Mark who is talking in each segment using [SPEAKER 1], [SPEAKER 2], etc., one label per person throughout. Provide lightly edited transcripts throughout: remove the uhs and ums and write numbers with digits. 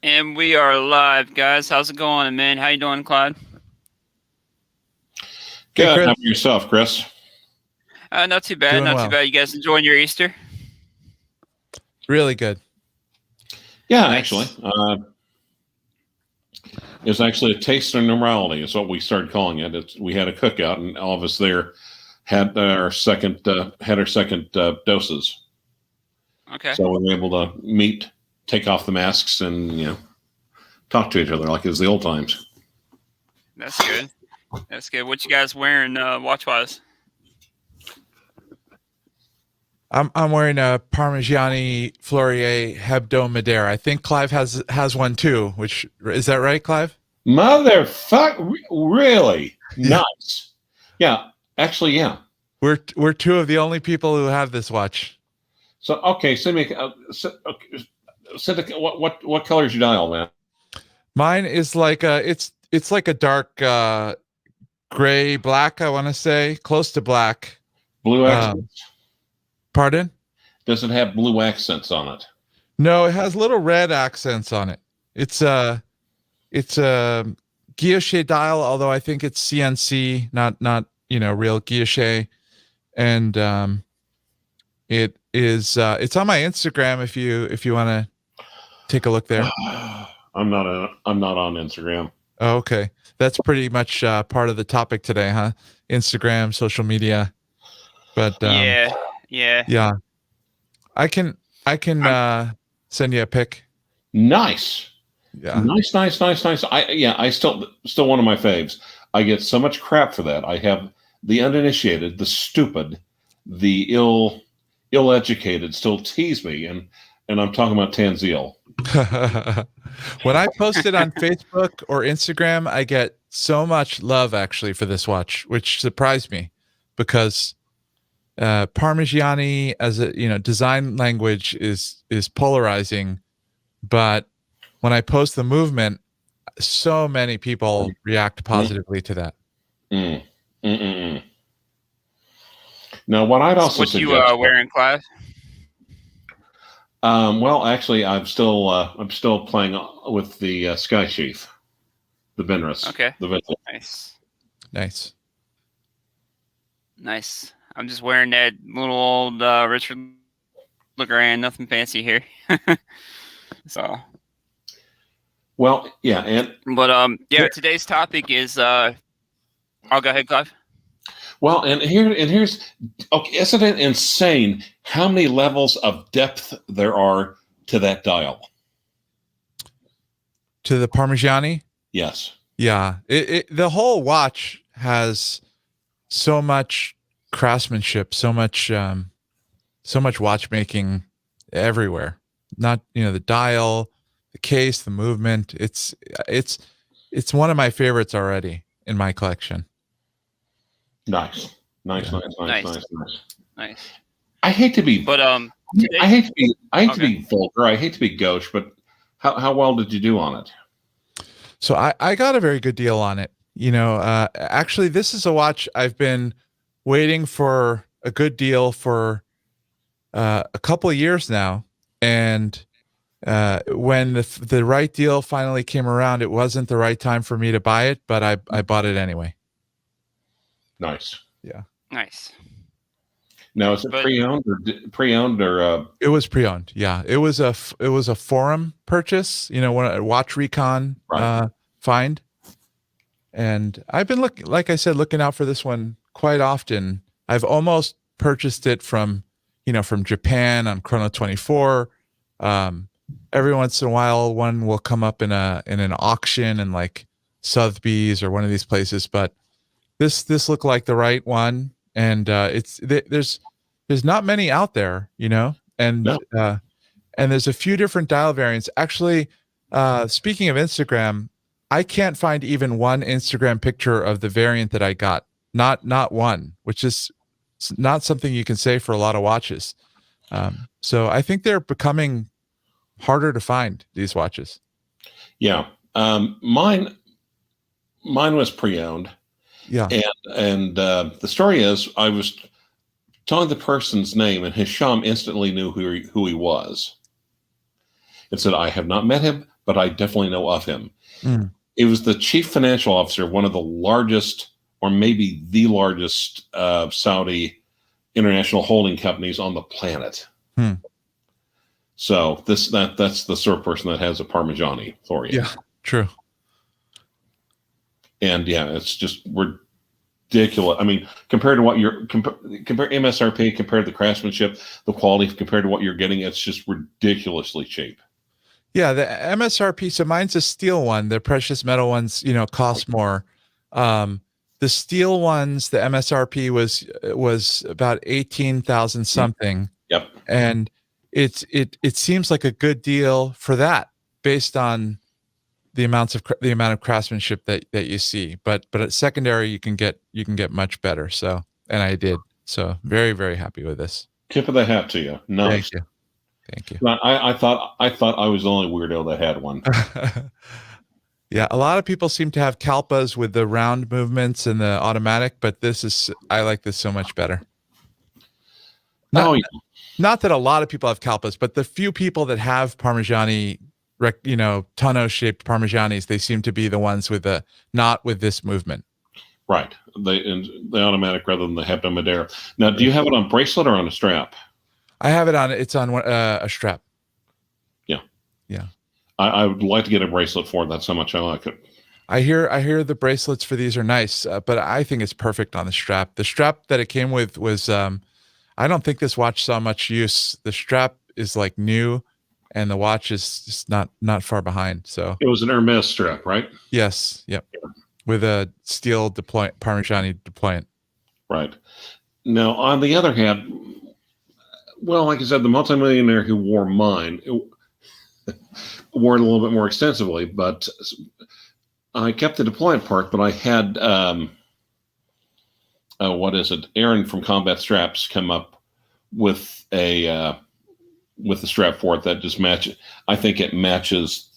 [SPEAKER 1] And we are live, guys. How's it going, man? How you doing, Clyde?
[SPEAKER 2] Good.
[SPEAKER 3] Chris.
[SPEAKER 2] How about yourself, Chris?
[SPEAKER 1] Not too bad.
[SPEAKER 3] Doing
[SPEAKER 1] Not
[SPEAKER 3] well.
[SPEAKER 1] too bad. You guys enjoying your Easter?
[SPEAKER 3] Really good.
[SPEAKER 2] Yeah,
[SPEAKER 1] Nice.
[SPEAKER 2] actually. It's actually a taste of numerality is what we started calling it. We had a cookout, and all of us there had our second doses.
[SPEAKER 1] Okay.
[SPEAKER 2] So we were able to meet, take off the masks, and talk to each other like it was the old times.
[SPEAKER 1] That's good. That's good. What you guys wearing watch-wise?
[SPEAKER 3] I'm wearing a Parmigiani Fleurier Hebdomadaire. I think Clive has one too. Which is that right, Clive?
[SPEAKER 2] Motherfuck! Really nice. Yeah, actually, yeah.
[SPEAKER 3] We're two of the only people who have this watch.
[SPEAKER 2] So okay, send me. What color is your dial, man?
[SPEAKER 3] Mine is like it's like a dark gray black. I want to say close to black.
[SPEAKER 2] Blue accents.
[SPEAKER 3] Pardon?
[SPEAKER 2] Does it have blue accents on it?
[SPEAKER 3] No, it has little red accents on it. It's a guilloche dial, although I think it's CNC, not real guilloche. And it is it's on my Instagram if you want to take a look there.
[SPEAKER 2] I'm not on Instagram.
[SPEAKER 3] Oh, okay. That's pretty much part of the topic today, huh? Instagram, social media. But
[SPEAKER 1] Yeah.
[SPEAKER 3] yeah. I can send you a pic.
[SPEAKER 2] Nice.
[SPEAKER 3] Yeah.
[SPEAKER 2] Nice. I still one of my faves. I get so much crap for that. I have the uninitiated, the stupid, the ill-educated still tease me, and I'm talking about Tanzil.
[SPEAKER 3] When I post it on Facebook or Instagram, I get so much love actually for this watch, which surprised me because Parmigiani as a design language is polarizing, but when I post the movement, so many people react positively to that.
[SPEAKER 2] Now, what I'd also
[SPEAKER 1] what
[SPEAKER 2] suggest,
[SPEAKER 1] you wearing, Clive?
[SPEAKER 2] Well, actually, I'm still playing with the Sky Chief, the Benris.
[SPEAKER 1] Okay.
[SPEAKER 2] The Vigil.
[SPEAKER 3] Nice.
[SPEAKER 1] I'm just wearing that little old Richard LeGrand. Nothing fancy here. So.
[SPEAKER 2] Well, yeah,
[SPEAKER 1] Today's topic is. I'll go ahead, Clive.
[SPEAKER 2] Well, here's okay. Isn't it insane how many levels of depth there are to that dial?
[SPEAKER 3] To the Parmigiani?
[SPEAKER 2] Yes.
[SPEAKER 3] Yeah. The whole watch has so much craftsmanship, so much watchmaking everywhere. Not the dial, the case, the movement. It's one of my favorites already in my collection.
[SPEAKER 2] Nice.
[SPEAKER 1] Nice.
[SPEAKER 2] I hate to be,
[SPEAKER 1] but
[SPEAKER 2] I hate to be vulgar. I hate to be gauche, but how well did you do on it?
[SPEAKER 3] So I got a very good deal on it. Actually, this is a watch I've been waiting for a good deal for a couple of years now, and when the right deal finally came around, it wasn't the right time for me to buy it, but I bought it anyway.
[SPEAKER 2] Nice.
[SPEAKER 3] Yeah.
[SPEAKER 1] Nice.
[SPEAKER 2] Now, is it pre-owned or?
[SPEAKER 3] It was pre-owned. Yeah, it was a forum purchase. When a Watch Recon find, and I've been looking out for this one quite often. I've almost purchased it from Japan on Chrono 24. Every once in a while, one will come up in an auction in like Sotheby's or one of these places, but this looked like the right one, and there's not many out there, and there's a few different dial variants. Actually, speaking of Instagram, I can't find even one Instagram picture of the variant that I got. Not one, which is not something you can say for a lot of watches. So I think they're becoming harder to find, these watches.
[SPEAKER 2] Yeah. Mine was pre-owned.
[SPEAKER 3] Yeah.
[SPEAKER 2] And the story is I was telling the person's name, and Hisham instantly knew who he was. It said, I have not met him, but I definitely know of him.
[SPEAKER 3] Mm.
[SPEAKER 2] It was the chief financial officer of one of the largest, or maybe the largest, Saudi international holding companies on the planet.
[SPEAKER 3] Hmm.
[SPEAKER 2] So that's the sort of person that has a Parmigiani for you.
[SPEAKER 3] Yeah, true.
[SPEAKER 2] And yeah, it's just ridiculous. I mean, compared to what you're compare MSRP, compared to the craftsmanship, the quality, compared to what you're getting, it's just ridiculously cheap.
[SPEAKER 3] Yeah, the MSRP. So mine's a steel one. The precious metal ones, cost more. The steel ones, the MSRP was about 18,000 something.
[SPEAKER 2] Yep.
[SPEAKER 3] And it seems like a good deal for that based on the amount of craftsmanship that you see. But at secondary you can get much better. So, and I did. So very, very happy with this.
[SPEAKER 2] Tip of the hat to you. Nice.
[SPEAKER 3] Thank you.
[SPEAKER 2] I thought I was the only weirdo that had one.
[SPEAKER 3] Yeah, a lot of people seem to have Kalpas with the round movements and the automatic, but I like this so much better. Not that a lot of people have Kalpas, but the few people that have Parmigiani, tonneau-shaped Parmigianis, they seem to be the ones not with this movement.
[SPEAKER 2] Right. The automatic rather than the Hebdo Madeira. Now, do you have it on bracelet or on a strap?
[SPEAKER 3] I have it on. It's on a strap.
[SPEAKER 2] Yeah.
[SPEAKER 3] Yeah.
[SPEAKER 2] I would like to get a bracelet for it. That's how much I like it.
[SPEAKER 3] I hear the bracelets for these are nice, but I think it's perfect on the strap. The strap that it came with was, I don't think this watch saw much use. The strap is like new, and the watch is just not far behind. So
[SPEAKER 2] it was an Hermes strap, right?
[SPEAKER 3] Yes. Yep. With a steel Parmigiani deployant.
[SPEAKER 2] Right. Now, on the other hand, well, like I said, the multimillionaire who wore mine wore it a little bit more extensively, but I kept the deployant part, but I had, Aaron from Combat Straps come up with a strap for it that just matches. I think it matches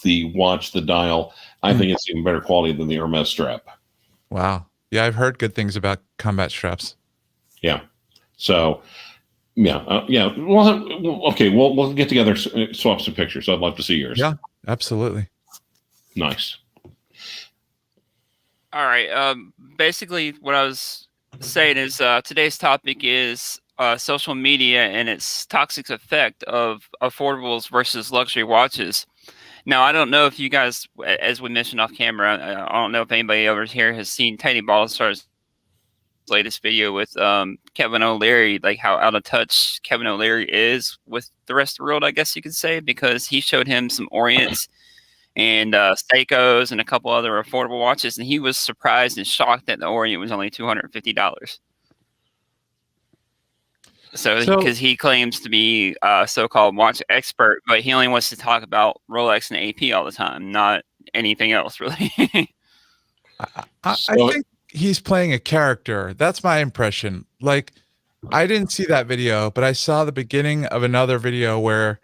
[SPEAKER 2] the watch, the dial. I think it's even better quality than the Hermes strap.
[SPEAKER 3] Wow. Yeah, I've heard good things about Combat Straps.
[SPEAKER 2] Yeah. So, yeah. Well, okay. We'll get together, swap some pictures. I'd love to see yours.
[SPEAKER 3] Yeah, absolutely.
[SPEAKER 2] Nice.
[SPEAKER 1] All right. Basically, what I was saying is today's topic is social media and its toxic effect of affordables versus luxury watches. Now, I don't know if you guys, as we mentioned off camera, I don't know if anybody over here has seen Teddy Ballasar's latest video with Kevin O'Leary, like how out of touch Kevin O'Leary is with the rest of the world, I guess you could say, because he showed him some Orients and Seikos and a couple other affordable watches, and he was surprised and shocked that the Orient was only $250. So because he claims to be a so-called watch expert, but he only wants to talk about Rolex and AP all the time, not anything else, really.
[SPEAKER 3] I think he's playing a character. That's my impression. Like, I didn't see that video, but I saw the beginning of another video where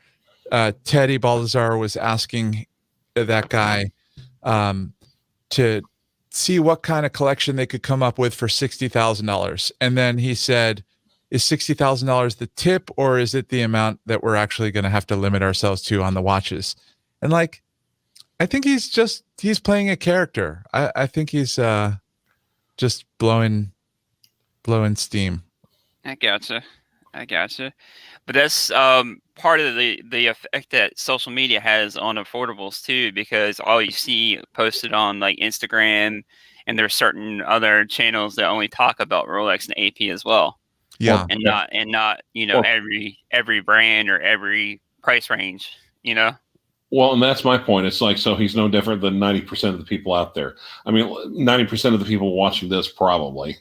[SPEAKER 3] Teddy Baldassar was asking that guy to see what kind of collection they could come up with for $60,000. And then he said, is $60,000 the tip, or is it the amount that we're actually going to have to limit ourselves to on the watches? And like, I think he's playing a character. I think he's just blowing steam.
[SPEAKER 1] I gotcha. But that's part of the effect that social media has on affordables too, because all you see posted on like Instagram, and there's certain other channels that only talk about Rolex and AP as well.
[SPEAKER 3] Yeah,
[SPEAKER 1] and not every brand or every price range,
[SPEAKER 2] Well, and that's my point. It's like, so he's no different than 90% of the people out there. I mean, 90% of the people watching this probably.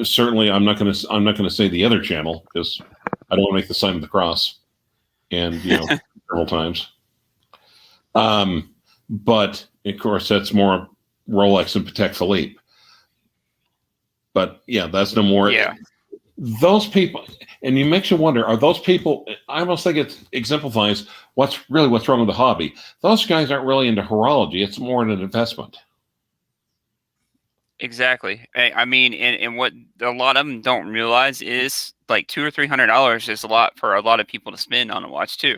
[SPEAKER 2] Certainly, I'm not going to say the other channel, because I don't want to make the sign of the cross, and several times. But of course, that's more Rolex and Patek Philippe. But yeah, that's no more.
[SPEAKER 1] Yeah.
[SPEAKER 2] Those people, and it makes you wonder, are those people, I almost think it exemplifies what's wrong with the hobby. Those guys aren't really into horology. It's more an investment.
[SPEAKER 1] Exactly. I mean, and what a lot of them don't realize is like $200 or $300 is a lot for a lot of people to spend on a watch too.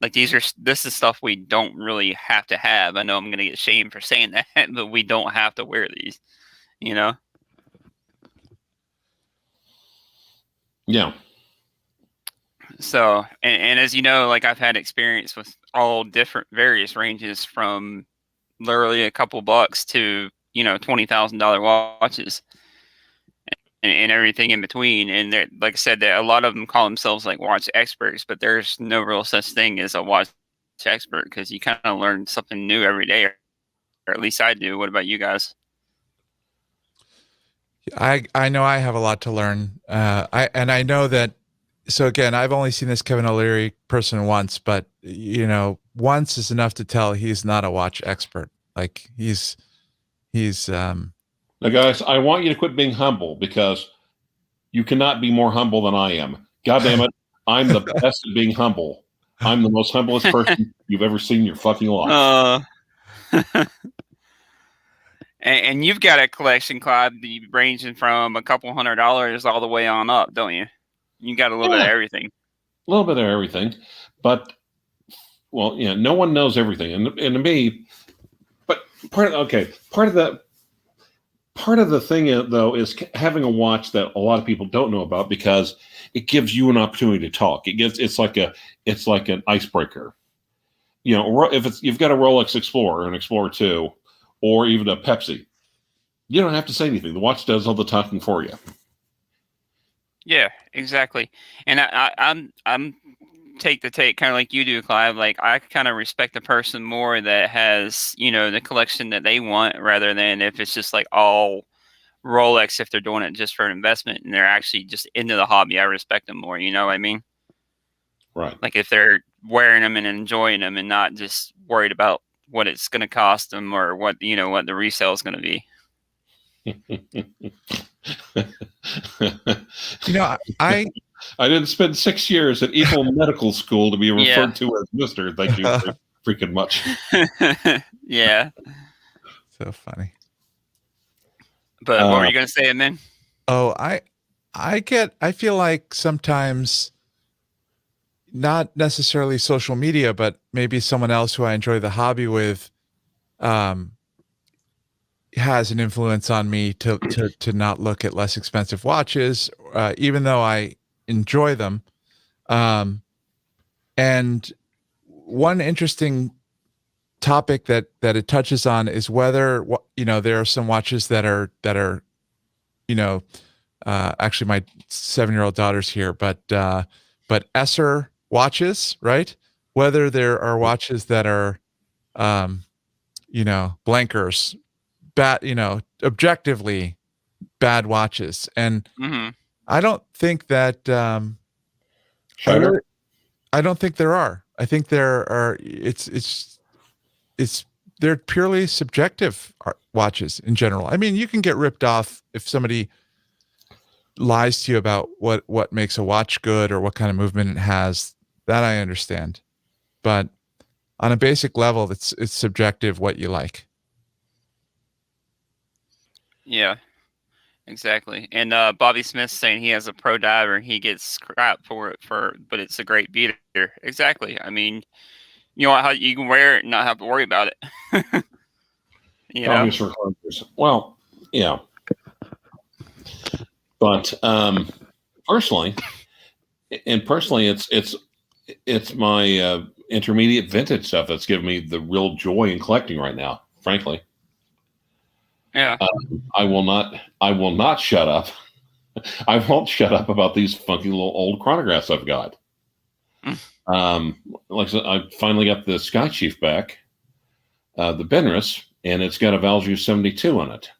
[SPEAKER 1] Like this is stuff we don't really have to have. I know I'm gonna get shamed for saying that, but we don't have to wear these. You know.
[SPEAKER 2] Yeah.
[SPEAKER 1] So, and as you know, like I've had experience with all different various ranges from literally a couple bucks to $20,000 watches and everything in between. And like I said, that a lot of them call themselves like watch experts, but there's no real such thing as a watch expert because you kind of learn something new every day, or at least I do. What about you guys?
[SPEAKER 3] I know I have a lot to learn. I know that. So again, I've only seen this Kevin O'Leary person once, but once is enough to tell he's not a watch expert. Like he's
[SPEAKER 2] Now, guys, I want you to quit being humble because you cannot be more humble than I am. God damn it, I'm the best at being humble. I'm the most humblest person you've ever seen in your fucking life.
[SPEAKER 1] And you've got a collection, Clive, ranging from a couple $100 all the way on up, don't you? You got a little bit of everything.
[SPEAKER 2] A little bit of everything, but no one knows everything, and to me, but part of the thing though is having a watch that a lot of people don't know about because it gives you an opportunity to talk. It's like an icebreaker. If you've got a Rolex Explorer, an Explorer 2, or even a Pepsi, you don't have to say anything. The watch does all the talking for you.
[SPEAKER 1] Yeah, exactly. And I'm take kind of like you do, Clive. Like I kind of respect the person more that has the collection that they want rather than if it's just like all Rolex if they're doing it just for an investment and they're actually just into the hobby. I respect them more. You know what I mean?
[SPEAKER 2] Right.
[SPEAKER 1] Like if they're wearing them and enjoying them and not just worried about what it's going to cost them or what the resale is going to be.
[SPEAKER 3] I
[SPEAKER 2] didn't spend 6 years at Eagle Medical School to be referred to as Mr. Thank you very freaking much.
[SPEAKER 1] Yeah.
[SPEAKER 3] So funny.
[SPEAKER 1] But what were you going to say, man?
[SPEAKER 3] Oh, I feel like sometimes not necessarily social media, but maybe someone else who I enjoy the hobby with, has an influence on me to not look at less expensive watches, even though I enjoy them. And one interesting topic that it touches on is whether there are some watches that are actually my 7-year-old daughter's here, but Esser watches, right? Whether there are watches that are blankers, bad, objectively bad watches. And I don't think that I don't think there are. I think there are they're purely subjective watches in general. I mean, you can get ripped off if somebody lies to you about what makes a watch good or what kind of movement it has. That I understand. But on a basic level, it's subjective what you like.
[SPEAKER 1] Yeah, exactly. And Bobby Smith's saying he has a pro diver and he gets crap for it but it's a great beater. Exactly. I mean, you know how you can wear it and not have to worry about it.
[SPEAKER 2] Well, yeah. But personally, it's my intermediate vintage stuff that's giving me the real joy in collecting right now, frankly.
[SPEAKER 1] Yeah.
[SPEAKER 2] I will not shut up. I won't shut up about these funky little old chronographs I've got. Like I said, I finally got the Sky Chief back, the Benris, and it's got a Valjoux 72 on it.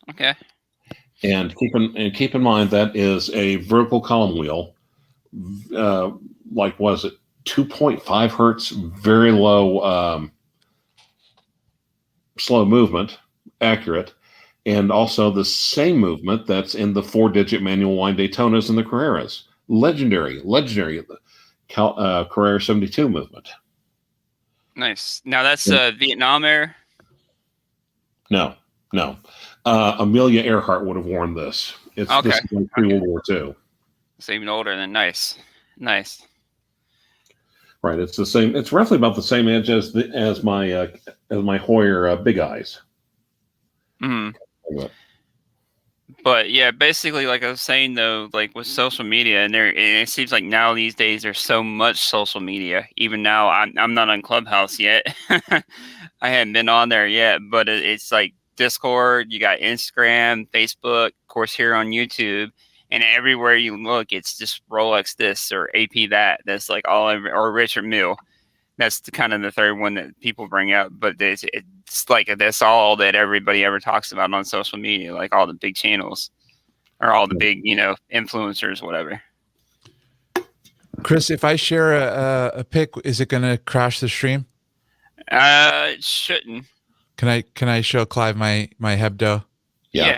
[SPEAKER 1] Okay.
[SPEAKER 2] And keep in mind that is a vertical column wheel, like what is it, 2.5 hertz, very low, slow movement, accurate, and also the same movement that's in the 4-digit manual wind Daytonas and the Carreras. Legendary Carrera 72 movement.
[SPEAKER 1] Nice. Now that's Vietnam era?
[SPEAKER 2] No. Amelia Earhart would have worn this. This is like pre-World War II.
[SPEAKER 1] It's even older than nice.
[SPEAKER 2] Right. It's the same. It's roughly about the same edge as my Hoyer Big Eyes.
[SPEAKER 1] Mhm. But yeah, basically, like I was saying though, like with social media, and it seems like now these days there's so much social media. Even now, I'm not on Clubhouse yet. I haven't been on there yet, but it's like Discord. You got Instagram, Facebook, of course here on YouTube, and everywhere you look, it's just Rolex this or AP that. That's like all over, or Richard Mille. That's kind of the third one that people bring up, but it's like that's all that everybody ever talks about on social media, like all the big channels or all the big, influencers, whatever.
[SPEAKER 3] Chris, if I share a pic, is it going to crash the stream?
[SPEAKER 1] It shouldn't.
[SPEAKER 3] Can I show Clive my Hebdo?
[SPEAKER 2] Yeah.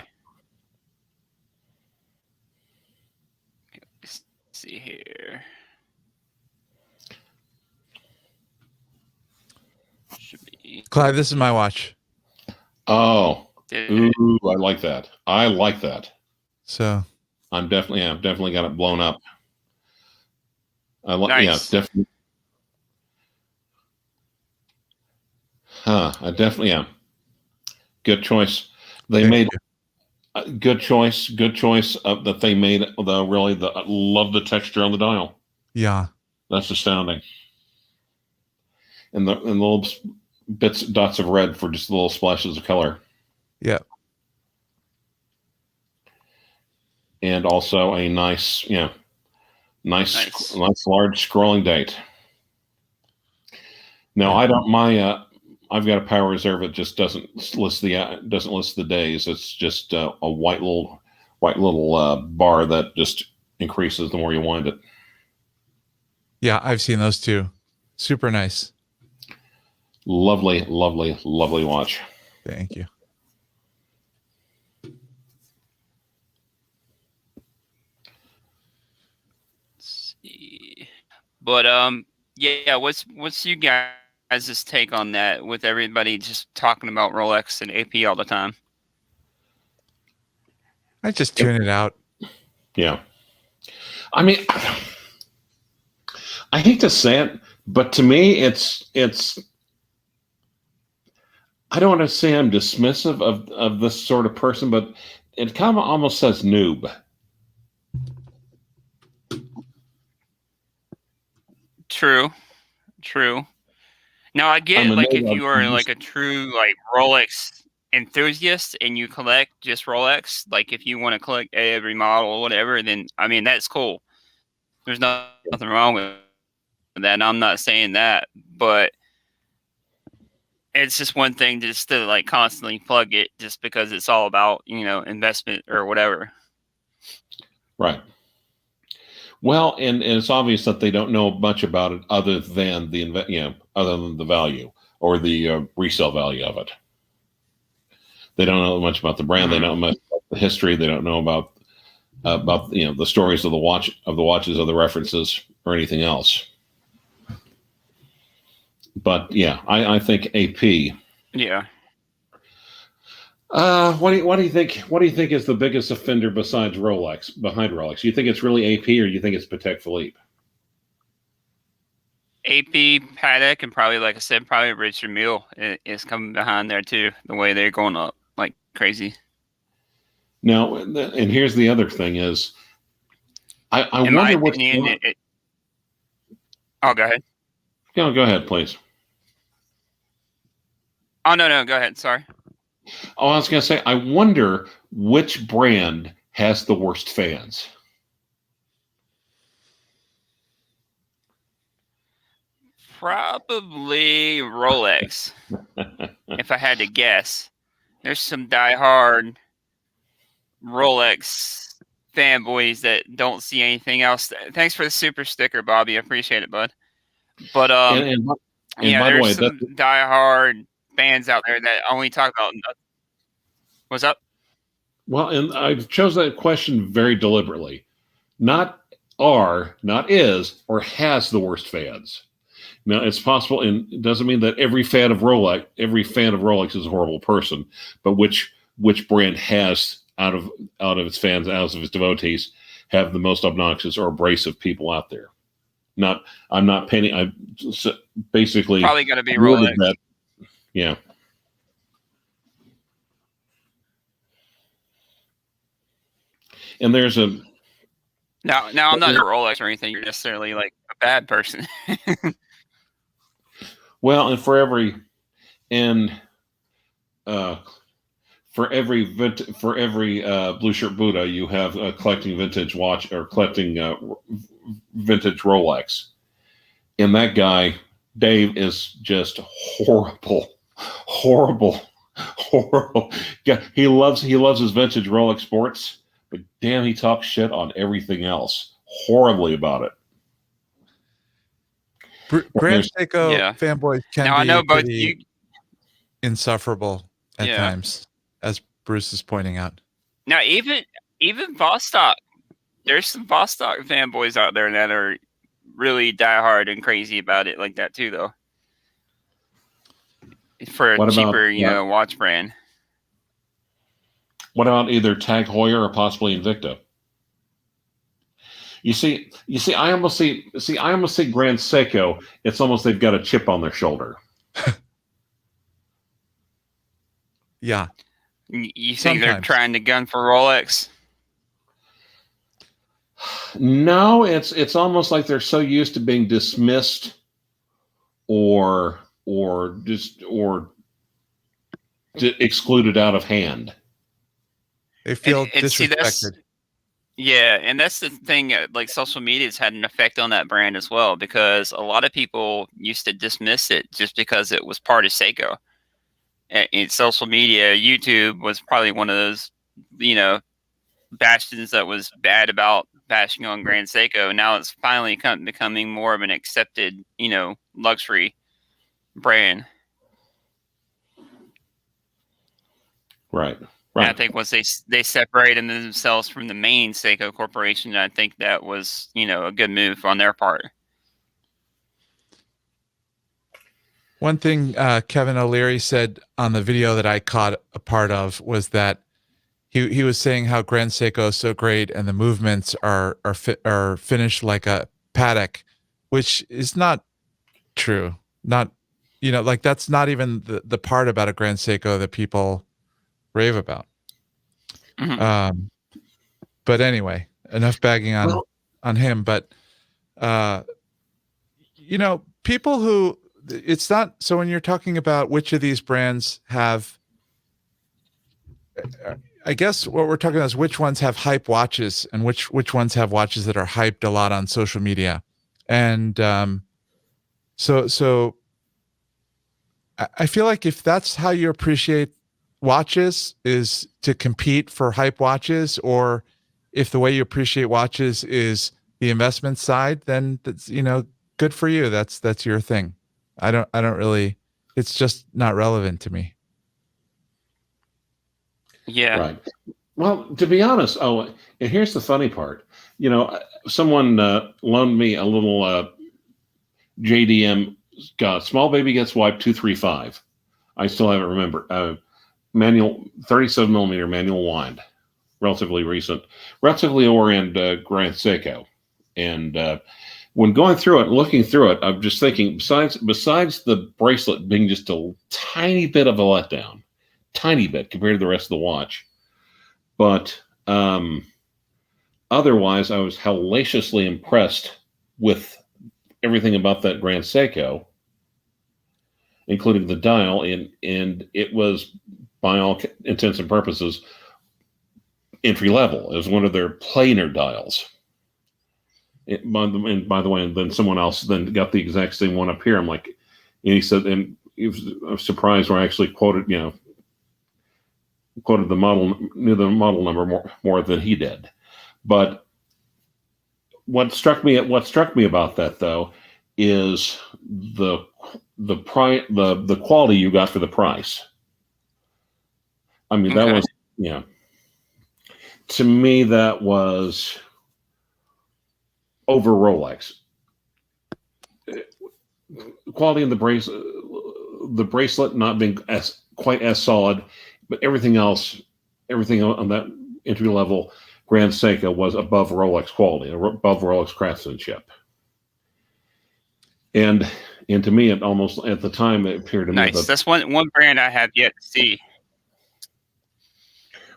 [SPEAKER 1] Let's see here.
[SPEAKER 3] Clive, this is my watch.
[SPEAKER 2] Oh, ooh, I like that. I like that.
[SPEAKER 3] So
[SPEAKER 2] I've definitely got it blown up.
[SPEAKER 1] Nice.
[SPEAKER 2] Yeah, definitely. I definitely am. Good choice. They made a good choice. Good choice that they made. Love the texture on the dial.
[SPEAKER 3] Yeah,
[SPEAKER 2] that's astounding. And the little dots of red for just little splashes of color.
[SPEAKER 3] Yeah.
[SPEAKER 2] And also a nice large scrolling date. Now I've got a power reserve that just doesn't list the days. It's just a white little bar that just increases the more you wind it.
[SPEAKER 3] Yeah, I've seen those too. Super nice.
[SPEAKER 2] Lovely, lovely, lovely watch.
[SPEAKER 3] Thank you.
[SPEAKER 1] Let's see. But yeah, what's you guys' take on that with everybody just talking about Rolex and AP all the time?
[SPEAKER 3] I just tune it out.
[SPEAKER 2] Yeah. I mean, I hate to say it, but to me it's I don't want to say I'm dismissive of this sort of person, but it kind of almost says noob.
[SPEAKER 1] True. Now I get like if you are like a true like Rolex enthusiast and you collect just Rolex, like if you want to collect every model or whatever, then I mean that's cool. There's nothing wrong with that. And I'm not saying that, but it's just one thing just to like constantly plug it just because it's all about, investment or whatever.
[SPEAKER 2] Right. Well, and it's obvious that they don't know much about it other than the value or the resale value of it. They don't know much about the brand. They don't know much about the history. They don't know about the stories of the watches, of the references, or anything else. But yeah, I think AP.
[SPEAKER 1] Yeah.
[SPEAKER 2] What do you think? What do you think is the biggest offender behind Rolex? Do you think it's really AP, or do you think it's Patek Philippe?
[SPEAKER 1] AP, Patek, and probably, like I said, probably Richard Mille is coming behind there too. The way they're going up like crazy.
[SPEAKER 2] Now, and here's the other thing is, I wonder what.
[SPEAKER 1] Oh, go ahead.
[SPEAKER 2] No, go ahead, please.
[SPEAKER 1] Oh no, go ahead. Sorry.
[SPEAKER 2] Oh, I was going to say, I wonder which brand has the worst fans.
[SPEAKER 1] Probably Rolex. If I had to guess, there's some diehard Rolex fanboys that don't see anything else. Thanks for the super sticker, Bobby. I appreciate it, bud. But
[SPEAKER 2] and by the way,
[SPEAKER 1] some diehard fans out there that only talk about. What's up?
[SPEAKER 2] Well, and I chose that question very deliberately. Not is, or has the worst fans. Now, it's possible, and it doesn't mean that every fan of Rolex is a horrible person, but which brand has out of its fans, out of its devotees, have the most obnoxious or abrasive people out there. I'm not painting. I basically
[SPEAKER 1] Probably got to be
[SPEAKER 2] worded
[SPEAKER 1] Rolex.
[SPEAKER 2] that. Yeah. And there's a
[SPEAKER 1] Now I'm not a Rolex or anything. You're necessarily like a bad person.
[SPEAKER 2] well, and uh, for every blue shirt Buddha, you have a collecting vintage watch or collecting vintage Rolex. And that guy, Dave, is just horrible. Yeah, he loves his vintage Rolex sports, but damn, he talks shit on everything else. Horribly about it.
[SPEAKER 3] Grand Seiko
[SPEAKER 1] Yeah.
[SPEAKER 3] fanboys can
[SPEAKER 1] Now I
[SPEAKER 3] be
[SPEAKER 1] know both
[SPEAKER 3] pretty
[SPEAKER 1] you.
[SPEAKER 3] insufferable at
[SPEAKER 1] Yeah.
[SPEAKER 3] times, as Bruce is pointing out.
[SPEAKER 1] Now even Vostok, there's some Vostok fanboys out there that are really diehard and crazy about it like that too, though. For a
[SPEAKER 2] What about-
[SPEAKER 1] cheaper,
[SPEAKER 2] yeah.
[SPEAKER 1] watch brand.
[SPEAKER 2] What about either Tag Heuer or possibly Invicta? You see, I almost see Grand Seiko. It's almost they've got a chip on their shoulder.
[SPEAKER 3] Yeah.
[SPEAKER 1] You think they're
[SPEAKER 3] Sometimes.
[SPEAKER 1] trying to gun for Rolex?
[SPEAKER 2] No, it's almost like they're so used to being dismissed or excluded out of hand.
[SPEAKER 3] They feel
[SPEAKER 1] And see,
[SPEAKER 3] disrespected.
[SPEAKER 1] Yeah, and that's the thing. Like social media has had an effect on that brand as well, because a lot of people used to dismiss it just because it was part of Seiko. And social media, YouTube was probably one of those, bastions that was bad about bashing on Grand Seiko. Now it's finally becoming more of an accepted, luxury brand.
[SPEAKER 2] Right.
[SPEAKER 1] And I think once they separated themselves from the main Seiko Corporation, I think that was, a good move on their part.
[SPEAKER 3] One thing Kevin O'Leary said on the video that I caught a part of was that he was saying how Grand Seiko is so great and the movements are finished like a paddock, which is not true. Not, like that's not even the part about a Grand Seiko that people rave about.
[SPEAKER 1] Mm-hmm.
[SPEAKER 3] But anyway, enough bagging on him. But people who, it's not, so when you're talking about which of these brands have, I guess what we're talking about is which ones have hype watches and which ones have watches that are hyped a lot on social media. And so I feel like if that's how you appreciate watches, is to compete for hype watches, or if the way you appreciate watches is the investment side, then that's, good for you. That's your thing. I don't really, it's just not relevant to me.
[SPEAKER 1] Yeah.
[SPEAKER 2] Right. Well, to be honest, and here's the funny part. Someone loaned me a little JDM Small Baby Gets Wiped 235. I still haven't remembered. Manual 37 millimeter manual wind, relatively recent, relatively lower-end Grand Seiko. And when going through it, looking through it, I'm just thinking, besides the bracelet being just a tiny bit of a letdown, tiny bit compared to the rest of the watch, but otherwise, I was hellaciously impressed with everything about that Grand Seiko, including the dial, and it was, by all intents and purposes, entry level. It was one of their planar dials. By the way, and then someone else then got the exact same one up here. I'm like, and he said, and I was surprised where I actually quoted the model, knew the model number more than he did. But what struck me about that though is the quality you got for the price. I mean, that was, to me, that was over Rolex. Quality in the bracelet not being quite as solid, but everything on that entry level Grand Seiko was above Rolex quality, above Rolex craftsmanship. And to me, it almost at the time it appeared to me
[SPEAKER 1] Nice. That's one brand I have yet to see.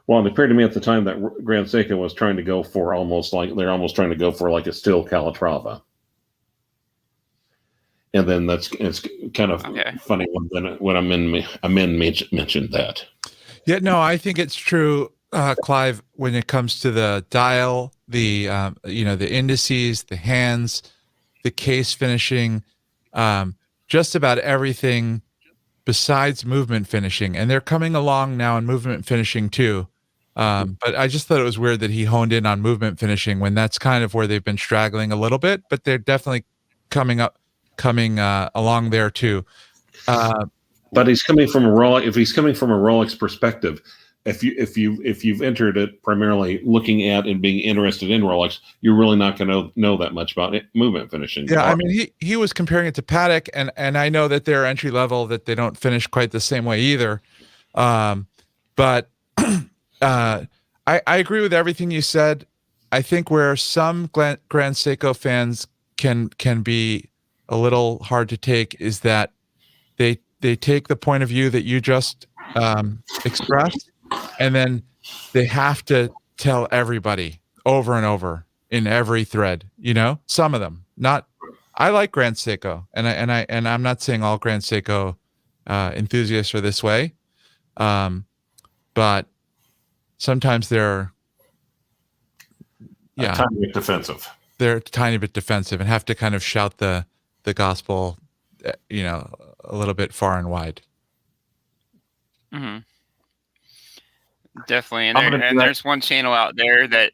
[SPEAKER 2] Well, it appeared to me at the time that Grand Seiko was trying to go for they're almost trying to go for like a still Calatrava. And then it's kind of funny when Amin mentioned that.
[SPEAKER 3] Yeah, no, I think it's true, Clive, when it comes to the dial, the the indices, the hands, the case finishing, just about everything besides movement finishing. And they're coming along now in movement finishing too. But I just thought it was weird that he honed in on movement finishing when that's kind of where they've been straggling a little bit, but they're definitely coming along there too.
[SPEAKER 2] But he's coming from a Rolex. If he's coming from a Rolex perspective, if you've entered it primarily looking at and being interested in Rolex, you're really not going to know that much about movement finishing.
[SPEAKER 3] Yeah, I mean, he was comparing it to Patek, and I know that they're entry level, that they don't finish quite the same way either. But I agree with everything you said. I think where some Grand Seiko fans can be a little hard to take is that they take the point of view that you just expressed, and then they have to tell everybody over and over in every thread. Some of them. Not. I like Grand Seiko, and I'm not saying all Grand Seiko enthusiasts are this way, but sometimes they're
[SPEAKER 2] a tiny bit defensive.
[SPEAKER 3] They're a tiny bit defensive and have to kind of shout the gospel, a little bit far and wide.
[SPEAKER 1] Mm-hmm. Definitely, and there's one channel out there that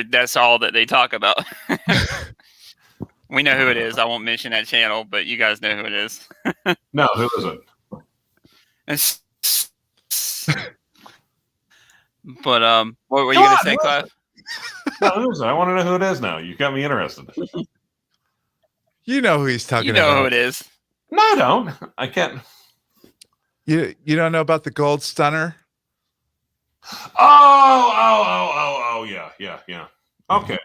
[SPEAKER 1] that's all that they talk about. We know who it is. I won't mention that channel, but you guys know who it is.
[SPEAKER 2] No, who is
[SPEAKER 1] it? But what were you going to say, Clive?
[SPEAKER 2] No, who is it? I want to know who it is now. You got me interested.
[SPEAKER 3] You know who he's talking about.
[SPEAKER 1] You know who it is.
[SPEAKER 2] No, I don't. I can't.
[SPEAKER 3] You don't know about the Gold Stunner?
[SPEAKER 2] Oh, yeah. Okay.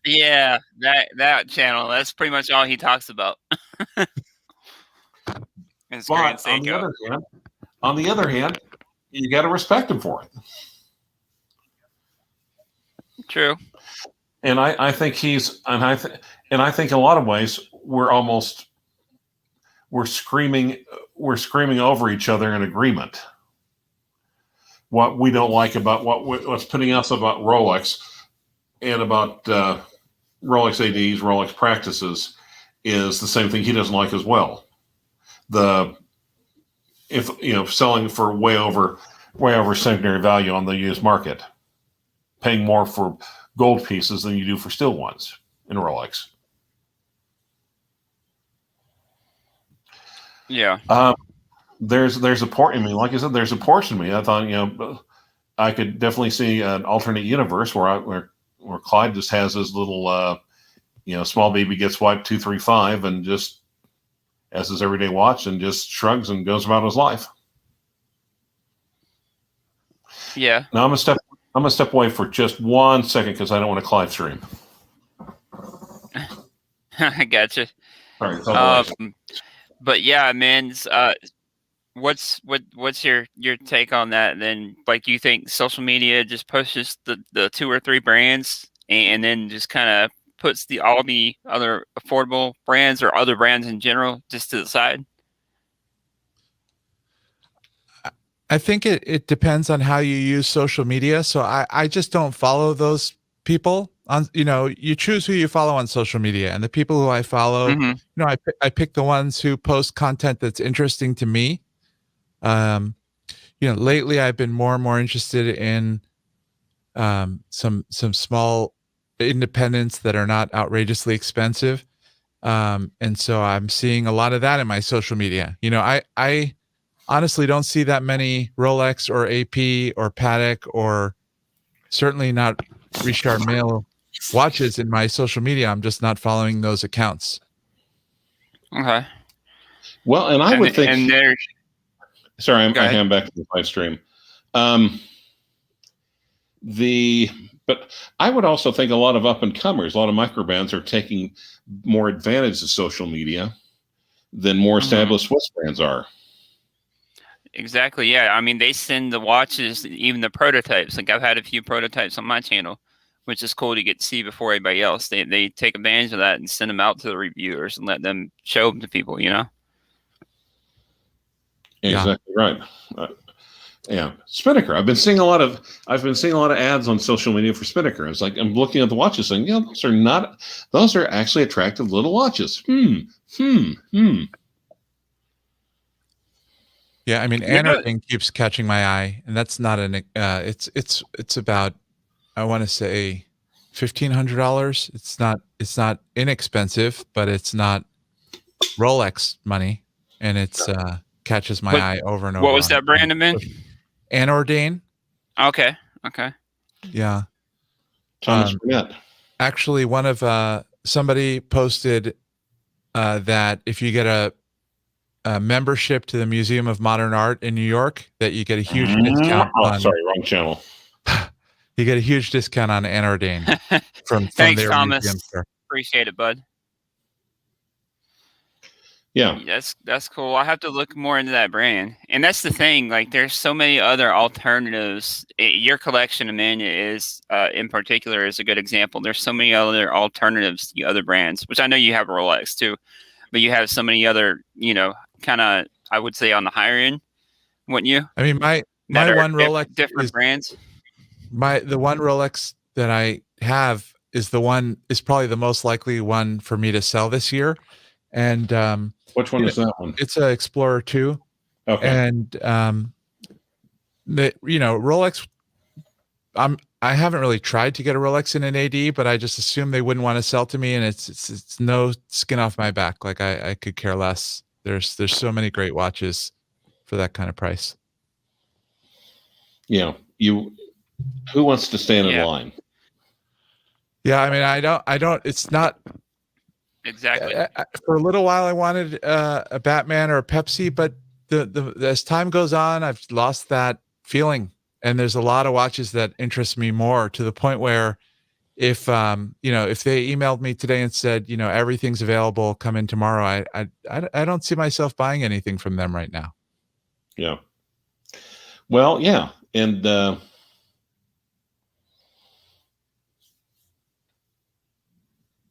[SPEAKER 1] Yeah, that channel. That's pretty much all he talks about. It's Grand Seiko.
[SPEAKER 2] On the other hand, you got to respect him for it.
[SPEAKER 1] True.
[SPEAKER 2] And I think I think in a lot of ways we're screaming over each other in agreement. What we don't like about what's putting us about Rolex and about Rolex ADs, Rolex practices is the same thing he doesn't like as well. Selling for way over secondary value on the used market, paying more for gold pieces than you do for still ones in Rolex.
[SPEAKER 1] Yeah.
[SPEAKER 2] There's a portion. I mean, like I said, there's a portion of me. I thought, I could definitely see an alternate universe where Clyde just has his little, small baby gets wiped 235 and just as his everyday watch and just shrugs and goes about his life.
[SPEAKER 1] Yeah.
[SPEAKER 2] Now I'm gonna step away for just 1 second because I don't want to Clyde stream.
[SPEAKER 1] I gotcha.
[SPEAKER 2] All right.
[SPEAKER 1] But yeah, man. What's your take on that? Then, like, you think social media just pushes the 2 or 3 brands and then just kind of puts all the other affordable brands or other brands in general just to the side?
[SPEAKER 3] I think it depends on how you use social media. So I just don't follow those people on, you choose who you follow on social media, and the people who I follow,
[SPEAKER 1] mm-hmm.
[SPEAKER 3] I pick the ones who post content that's interesting to me. Lately I've been more and more interested in some small independents that are not outrageously expensive. And so I'm seeing a lot of that in my social media. I honestly don't see that many Rolex or AP or Patek or certainly not Richard Mille watches in my social media. I'm just not following those accounts.
[SPEAKER 1] Okay.
[SPEAKER 2] Well, and I would think.
[SPEAKER 1] And there's.
[SPEAKER 2] Sorry, I am back to the live stream. But I would also think a lot of up and comers, a lot of micro brands are taking more advantage of social media than more established Swiss brands are.
[SPEAKER 1] Exactly. Yeah. I mean, they send the watches, even the prototypes. Like I've had a few prototypes on my channel, which is cool to get to see before everybody else. They take advantage of that and send them out to the reviewers and let them show them to people. You know.
[SPEAKER 2] Exactly right. Yeah, Spinnaker. I've been seeing a lot of ads on social media for Spinnaker. It's like I'm looking at the watches, saying, "Yeah, those are actually attractive little watches."
[SPEAKER 3] Yeah, I mean, Anordane keeps catching my eye, and that's not an. It's about, I want to say, $1,500. It's not inexpensive, but it's not Rolex money, and it's catches my eye over and over.
[SPEAKER 1] What was that brand again?
[SPEAKER 3] Anordane.
[SPEAKER 1] Okay.
[SPEAKER 3] Yeah.
[SPEAKER 2] Thomas Burnett.
[SPEAKER 3] Actually, one of somebody posted that if you get a membership to the Museum of Modern Art in New York, that you get a huge discount.
[SPEAKER 2] Sorry, wrong channel.
[SPEAKER 3] You get a huge discount on Anordane from
[SPEAKER 1] Thanks,
[SPEAKER 3] their
[SPEAKER 1] Thomas.
[SPEAKER 3] museum store.
[SPEAKER 1] Appreciate it, bud.
[SPEAKER 2] Yeah,
[SPEAKER 1] that's cool. I have to look more into that brand, and that's the thing. Like, there's so many other alternatives. Your collection, Amanda, is in particular is a good example. There's so many other alternatives to other brands, which I know you have Rolex too, but you have so many other, kind of, I would say, on the higher end, wouldn't you?
[SPEAKER 3] I mean, my one Rolex
[SPEAKER 1] different brands.
[SPEAKER 3] The one Rolex that I have is probably the most likely one for me to sell this year, and
[SPEAKER 2] which one is that one?
[SPEAKER 3] It's a Explorer 2.
[SPEAKER 2] Okay.
[SPEAKER 3] And Rolex. I haven't really tried to get a Rolex in an AD, but I just assume they wouldn't want to sell to me, and it's no skin off my back. Like I could care less. There's so many great watches for that kind of price.
[SPEAKER 2] Yeah, who wants to stand in line?
[SPEAKER 3] Yeah, I mean, I don't. It's not.
[SPEAKER 1] Exactly.
[SPEAKER 3] For a little while, I wanted a Batman or a Pepsi, but as time goes on, I've lost that feeling. And there's a lot of watches that interest me more, to the point where if they emailed me today and said, everything's available, come in tomorrow, I don't see myself buying anything from them right now.
[SPEAKER 2] Yeah. Well, yeah, and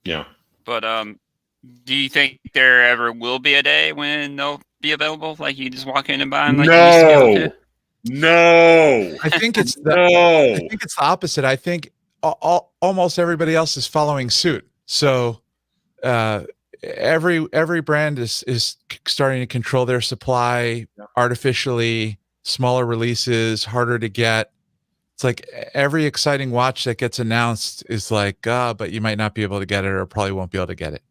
[SPEAKER 2] yeah.
[SPEAKER 1] But do you think there ever will be a day when they'll be available? Like you just walk in and buy them? Like you used to be able to?
[SPEAKER 2] No.
[SPEAKER 3] I think it's I think it's the opposite. I think almost everybody else is following suit. So every brand is starting to control their supply artificially. Smaller releases, harder to get. It's like every exciting watch that gets announced is like, but you might not be able to get it, or probably won't be able to get it.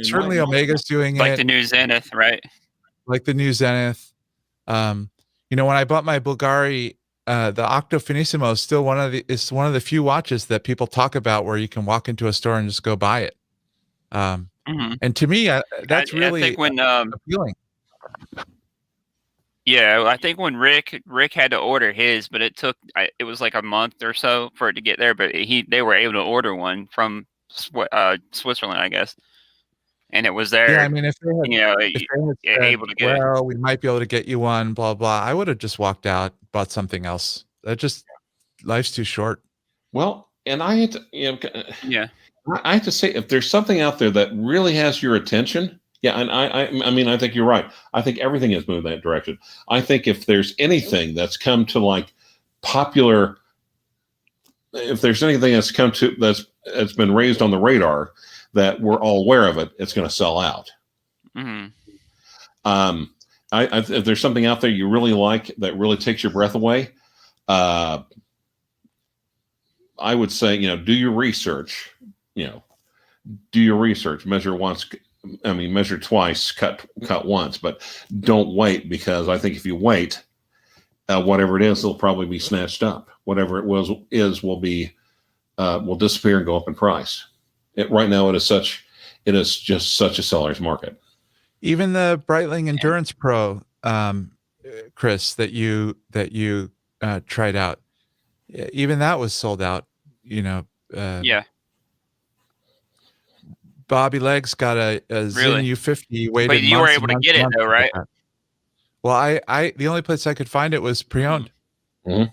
[SPEAKER 3] Certainly Omega's doing it.
[SPEAKER 1] Like the new Zenith, right?
[SPEAKER 3] Like the new Zenith. When I bought my Bulgari, the Octo Finissimo is still one of the few watches that people talk about where you can walk into a store and just go buy it. And to me, that's really, I think when appealing.
[SPEAKER 1] Yeah, I think when Rick had to order his, but it was like a month or so for it to get there. But they were able to order one from Switzerland, I guess, and it was there.
[SPEAKER 3] Yeah, I mean, if they had
[SPEAKER 1] able to get it,
[SPEAKER 3] we might be able to get you one. Blah blah. I would have just walked out, bought something else. Life's too short.
[SPEAKER 2] Well, and I had to, I have to say, if there's something out there that really has your attention. Yeah, and I mean, I think you're right. I think everything has moved in that direction. I think if there's anything that's come to like popular, if there's anything that's come to that's been raised on the radar that we're all aware of it, it's going to sell out.
[SPEAKER 1] Mm-hmm.
[SPEAKER 2] If there's something out there you really like that really takes your breath away, I would say, do your research. Do your research. Measure once. Measure twice, cut once, but don't wait, because I think if you wait, whatever it is, it'll probably be snatched up. Whatever it will disappear and go up in price. Right now, it is just such a seller's market.
[SPEAKER 3] Even the Breitling Endurance Pro, Chris, that you tried out, even that was sold out. You know,
[SPEAKER 1] Yeah,
[SPEAKER 3] Bobby Legs got a
[SPEAKER 1] really.
[SPEAKER 3] Zin U50. Waited
[SPEAKER 1] But you were
[SPEAKER 3] months
[SPEAKER 1] able
[SPEAKER 3] and
[SPEAKER 1] to
[SPEAKER 3] months
[SPEAKER 1] get
[SPEAKER 3] and
[SPEAKER 1] it
[SPEAKER 3] months
[SPEAKER 1] though,
[SPEAKER 3] to get
[SPEAKER 1] right?
[SPEAKER 3] that. Well, I the only place I could find it was pre-owned.
[SPEAKER 2] Mhm.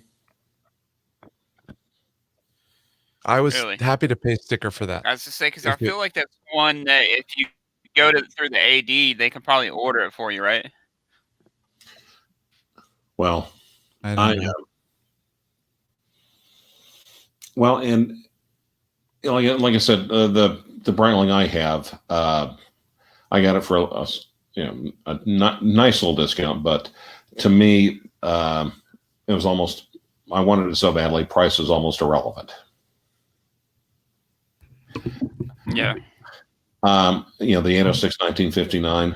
[SPEAKER 3] I was
[SPEAKER 1] Really?
[SPEAKER 3] happy to pay sticker for that.
[SPEAKER 1] I was just say because I
[SPEAKER 3] If it,
[SPEAKER 1] feel like that's one that if you go through the AD, they can probably order it for you, right?
[SPEAKER 2] Well,
[SPEAKER 3] I
[SPEAKER 2] I
[SPEAKER 3] don't know.
[SPEAKER 2] well, and like I said, the Breitling I have, I got it for a nice little discount, but to me, it was almost. I wanted it so badly. Price is almost irrelevant.
[SPEAKER 1] Yeah.
[SPEAKER 2] The 806 1959.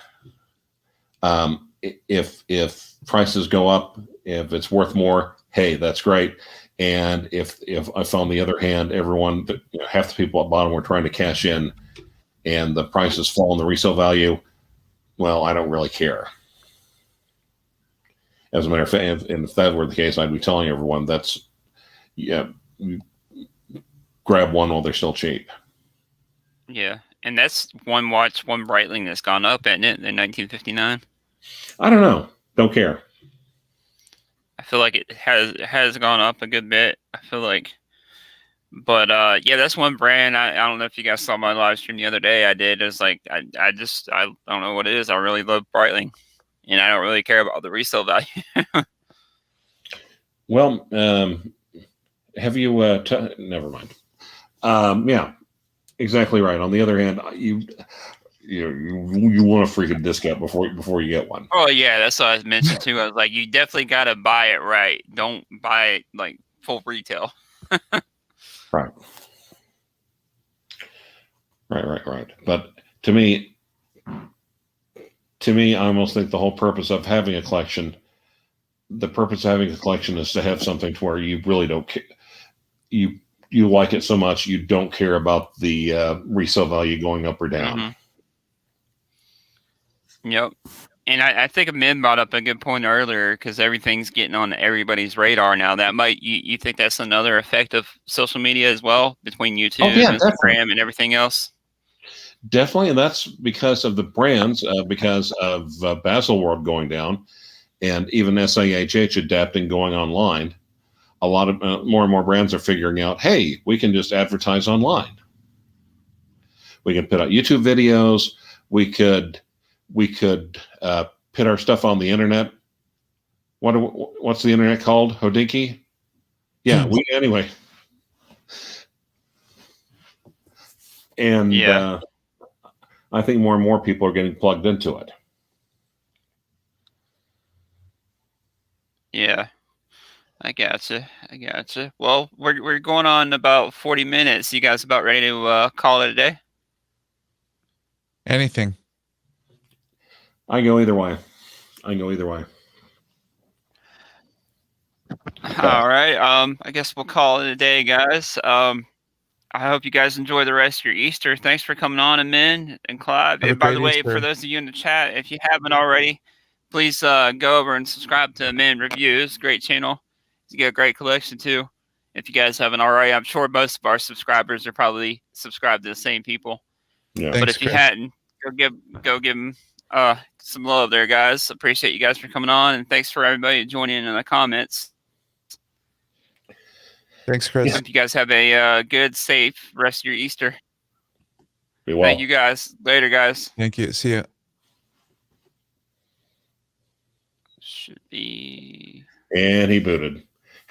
[SPEAKER 2] If prices go up, if it's worth more, hey, that's great. And if I found the other hand, everyone, half the people at the bottom were trying to cash in, and the prices fall in the resale value, well, I don't really care. As a matter of fact, and if that were the case, I'd be telling everyone grab one while they're still cheap.
[SPEAKER 1] Yeah. And that's one watch, one Breitling that's gone up, isn't it, in 1959?
[SPEAKER 2] I don't know. Don't care.
[SPEAKER 1] I feel like it has gone up a good bit. I feel like, but yeah, that's one brand. I don't know if you guys saw my live stream the other day. I did. It's like I don't know what it is. I really love Breitling, and I don't really care about the resale value.
[SPEAKER 2] Well, have you? Never mind. Yeah, exactly right. On the other hand, you want a freaking discount before you get one.
[SPEAKER 1] Oh yeah, that's what I mentioned too. I was like, you definitely got to buy it right. Don't buy it like full retail.
[SPEAKER 2] Right. Right. But to me, I almost think the whole purpose of having a collection, is to have something to where you really don't care. You like it so much you don't care about the resale value going up or down.
[SPEAKER 1] Mm-hmm. Yep. And I think Min brought up a good point earlier because everything's getting on everybody's radar now. That might you think that's another effect of social media as well between YouTube, Instagram,
[SPEAKER 2] definitely.
[SPEAKER 1] and everything else.
[SPEAKER 2] Definitely, and that's because of the brands, because of Baselworld going down, and even SIHH adapting, going online. A lot of more and more brands are figuring out, hey, we can just advertise online. We can put out YouTube videos. We could put our stuff on the internet. What's the internet called? Hodinky? Yeah. Anyway. And
[SPEAKER 1] Yeah.
[SPEAKER 2] I think more and more people are getting plugged into it.
[SPEAKER 1] Yeah. I gotcha. Well, we're going on about 40 minutes. You guys about ready to call it a day?
[SPEAKER 3] Anything.
[SPEAKER 2] I go either way.
[SPEAKER 1] All right. I guess we'll call it a day, guys. I hope you guys enjoy the rest of your Easter. Thanks for coming on, Amin and Clive. And by the way, for those of you in the chat, if you haven't already, please go over and subscribe to Amin Reviews. Great channel. He's got a great collection too. If you guys haven't already, I'm sure most of our subscribers are probably subscribed to the same people.
[SPEAKER 2] Yeah.
[SPEAKER 1] But if you hadn't, go give them some love there, guys. Appreciate you guys for coming on, and thanks for everybody joining in the comments.
[SPEAKER 3] Thanks, Chris.
[SPEAKER 1] Hope you guys have a good, safe rest of your Easter.
[SPEAKER 2] Be well.
[SPEAKER 1] Thank you, guys. Later, guys.
[SPEAKER 3] Thank you. See ya.
[SPEAKER 1] Should be.
[SPEAKER 2] And he booted.